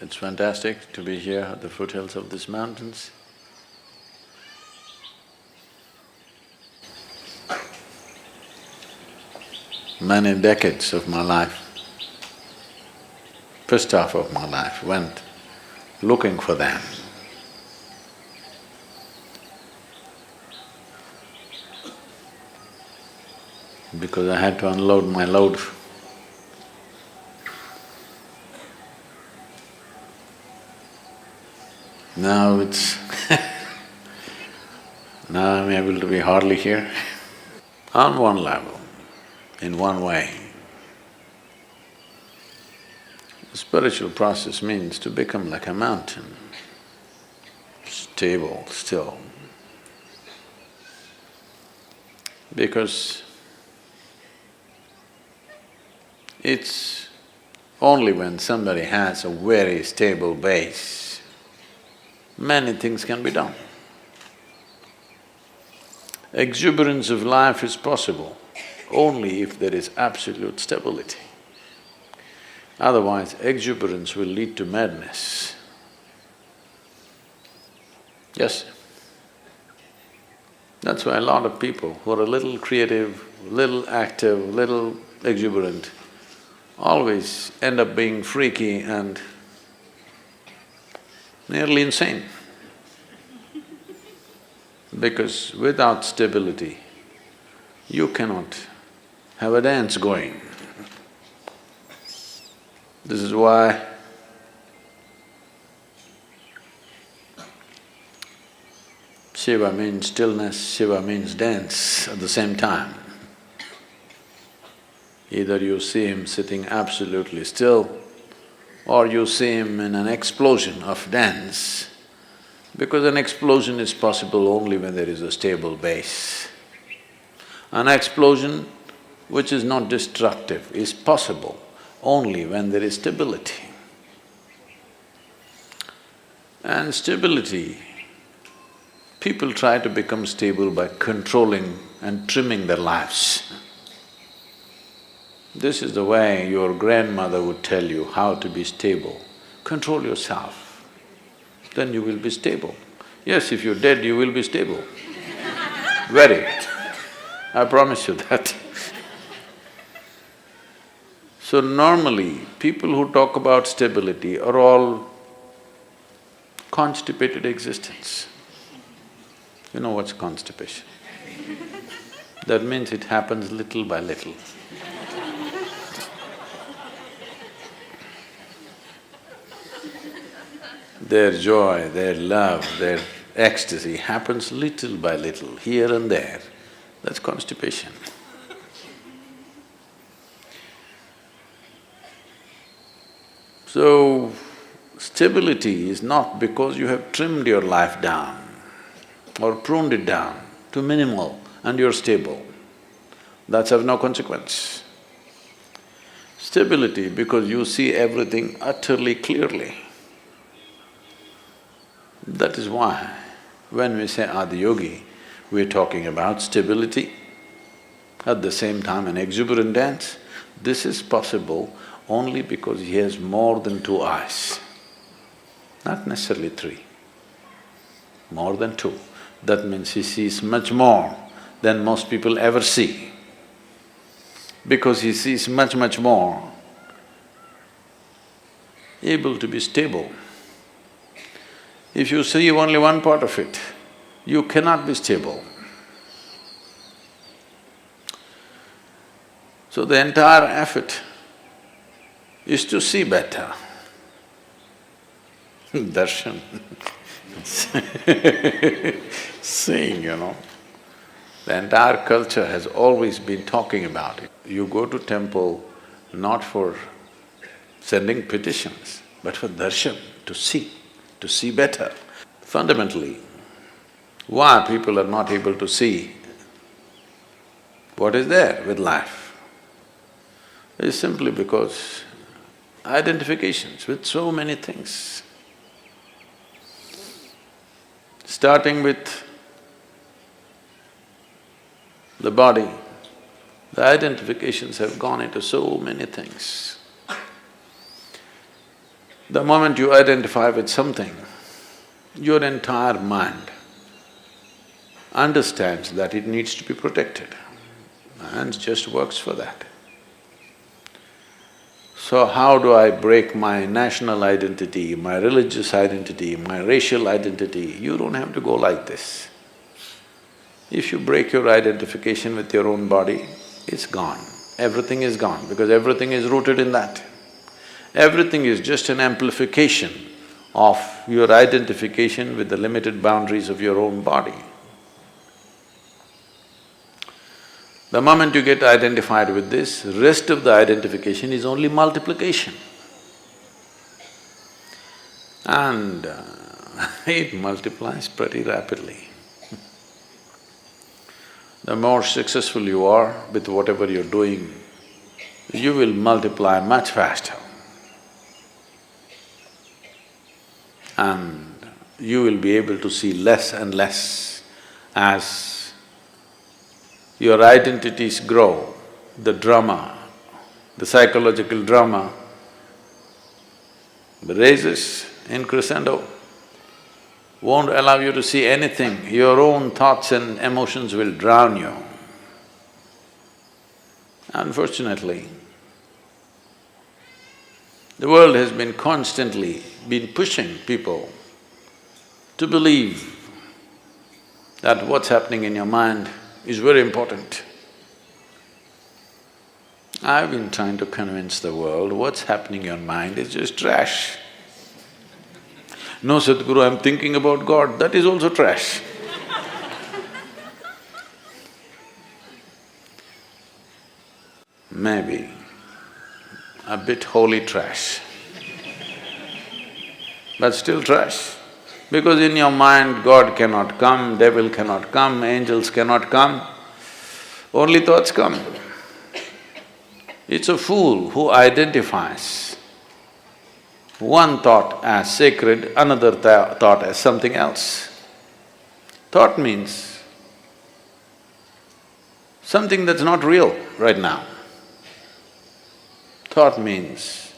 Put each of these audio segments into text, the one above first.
It's fantastic to be here at the foothills of these mountains. Many decades of my life, first half of my life went looking for them. Because I had to unload my load. Now it's now I'm able to be hardly here. On one level, in one way, the spiritual process means to become like a mountain, stable, still. Because it's only when somebody has a very stable base, many things can be done. Exuberance of life is possible only if there is absolute stability. Otherwise, exuberance will lead to madness. Yes? That's why a lot of people who are a little creative, little active, little exuberant, always end up being freaky and nearly insane. Because without stability, you cannot have a dance going. This is why Shiva means stillness, Shiva means dance at the same time. Either you see him sitting absolutely still, or you see him in an explosion of dance, because an explosion is possible only when there is a stable base. An explosion which is not destructive is possible only when there is stability. And stability, people try to become stable by controlling and trimming their lives. This is the way your grandmother would tell you how to be stable. Control yourself, then you will be stable. Yes, if you're dead, you will be stable. Very. I promise you that. So normally, people who talk about stability are all constipated existence. You know what's constipation? That means it happens little by little. Their joy, their love, their ecstasy happens little by little, here and there. That's constipation. So, stability is not because you have trimmed your life down or pruned it down to minimal and you're stable. That's of no consequence. Stability because you see everything utterly clearly. That is why when we say Yogi, we're talking about stability, at the same time an exuberant dance. This is possible only because he has more than two eyes, not necessarily three, more than two. That means he sees much more than most people ever see. Because he sees much more, able to be stable. If you see only one part of it, you cannot be stable. So the entire effort is to see better. Darshan seeing, you know. The entire culture has always been talking about it. You go to temple not for sending petitions, but for darshan, to see better. Fundamentally, why people are not able to see what is there with life is simply because identifications with so many things. Starting with the body, the identifications have gone into so many things. The moment you identify with something, your entire mind understands that it needs to be protected and just works for that. So how do I break my national identity, my religious identity, my racial identity? You don't have to go like this. If you break your identification with your own body, it's gone. Everything is gone because everything is rooted in that. Everything is just an amplification of your identification with the limited boundaries of your own body. The moment you get identified with this, rest of the identification is only multiplication. And it multiplies pretty rapidly. The more successful you are with whatever you're doing, you will multiply much faster. And you will be able to see less and less as your identities grow. The drama, the psychological drama raises in crescendo, won't allow you to see anything. Your own thoughts and emotions will drown you. Unfortunately, the world has been constantly pushing people to believe that what's happening in your mind is very important. I've been trying to convince the world what's happening in your mind is just trash. No, Sadhguru, I'm thinking about God, that is also trash. Maybe a bit holy trash, but still trash. Because in your mind, God cannot come, devil cannot come, angels cannot come, only thoughts come. It's a fool who identifies one thought as sacred, another thought as something else. Thought means something that's not real right now. Thought means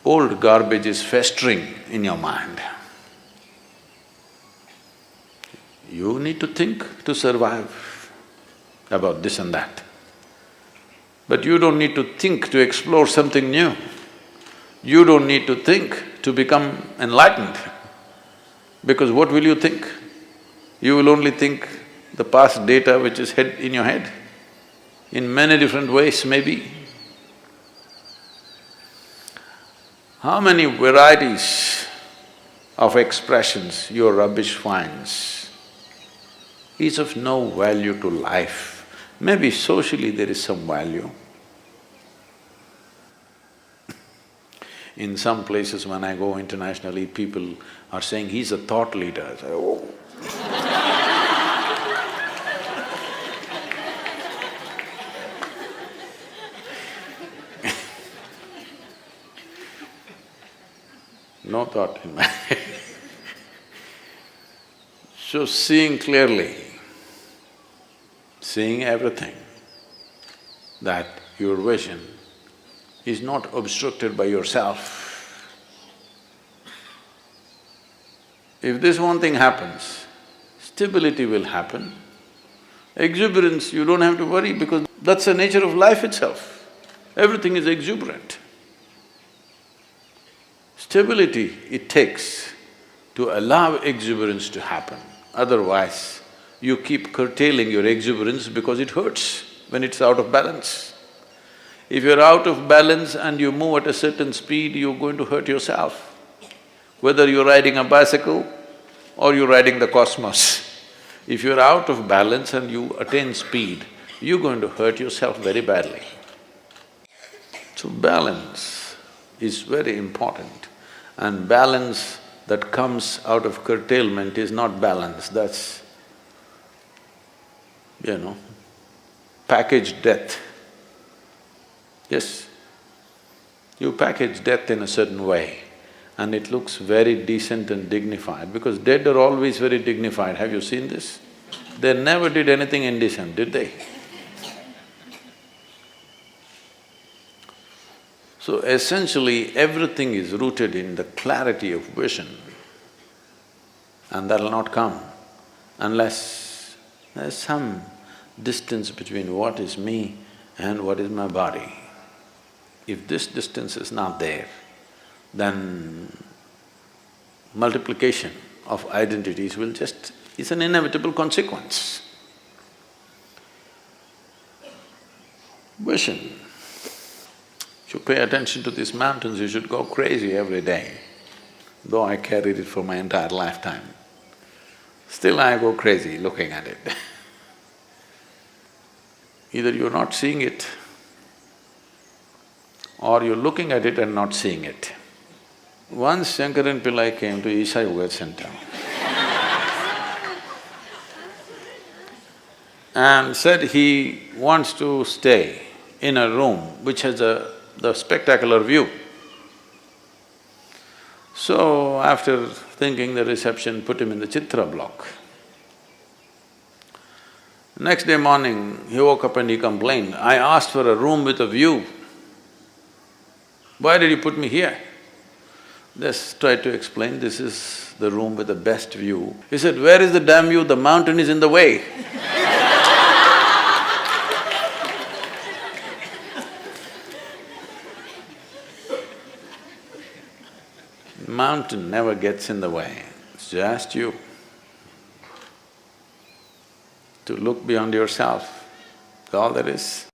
old garbage is festering in your mind. You need to think to survive about this and that. But you don't need to think to explore something new. You don't need to think to become enlightened. Because what will you think? You will only think the past data which is in your head, in many different ways maybe. How many varieties of expressions your rubbish finds is of no value to life. Maybe socially there is some value. In some places when I go internationally, people are saying, he's a thought leader. I say, oh. No thought in my head. So seeing clearly, seeing everything, that your vision is not obstructed by yourself. If this one thing happens, stability will happen. Exuberance, you don't have to worry because that's the nature of life itself. Everything is exuberant. Stability it takes to allow exuberance to happen. Otherwise, you keep curtailing your exuberance because it hurts when it's out of balance. If you're out of balance and you move at a certain speed, you're going to hurt yourself. Whether you're riding a bicycle or you're riding the cosmos, if you're out of balance and you attain speed, you're going to hurt yourself very badly. So balance is very important, and balance that comes out of curtailment is not balance, that's, packaged death. Yes, you package death in a certain way and it looks very decent and dignified because dead are always very dignified. Have you seen this? They never did anything indecent, did they? So essentially, everything is rooted in the clarity of vision, and that'll not come unless there's some distance between what is me and what is my body. If this distance is not there, then multiplication of identities will just… it's an inevitable consequence. Vision. If you pay attention to these mountains, you should go crazy every day. Though I carried it for my entire lifetime, still I go crazy looking at it. Either you're not seeing it, or you're looking at it and not seeing it. Once Shankaran Pillai came to Isha Yoga Center and said he wants to stay in a room which has the spectacular view. So after thinking, the reception put him in the Chitra block. Next day morning, he woke up and he complained, "I asked for a room with a view. Why did you put me here?" Just tried to explain, this is the room with the best view. He said, "Where is the damn view? The mountain is in the way." Mountain never gets in the way, it's just you. To look beyond yourself, that's all there is.